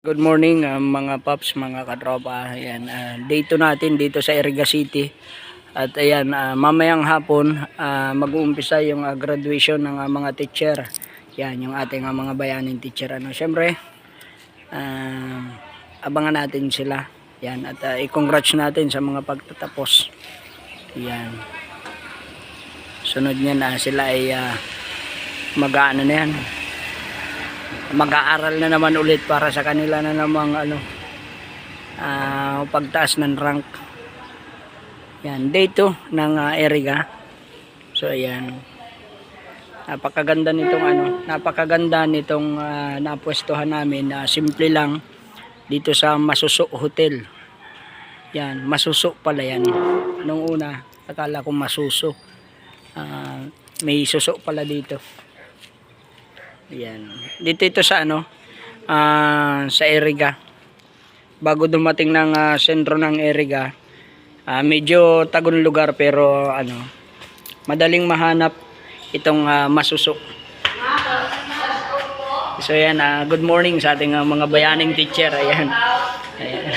Good morning mga paps, mga katropa. Ayan, day 2 natin dito sa Iriga City. At ayan, mamayang hapon mag-uumpisa yung graduation ng mga teacher. Yan, yung ating mga bayaning teacher. Syempre, abangan natin sila. Yan, at i-congrats natin sa mga pagtatapos. Yan. Sunod niyan sila ay mag-aano na yan. Mag-aaral na naman ulit para sa kanila na namang pagtaas ng rank. Yan, day 2 ng Iriga. So ayan. Napakaganda nitong napwestuhan namin. Simple lang dito sa Masuso Hotel. Yan, Masuso pala yan. Nung una, akala ko Masuso. May suso pala dito. Ayan. Dito ito sa sa Iriga. Bago dumating ng sentro ng Iriga, medyo tagong lugar pero madaling mahanap itong Masuso. So ayan, good morning sa ating mga bayaning teacher. Ayan. Ayan.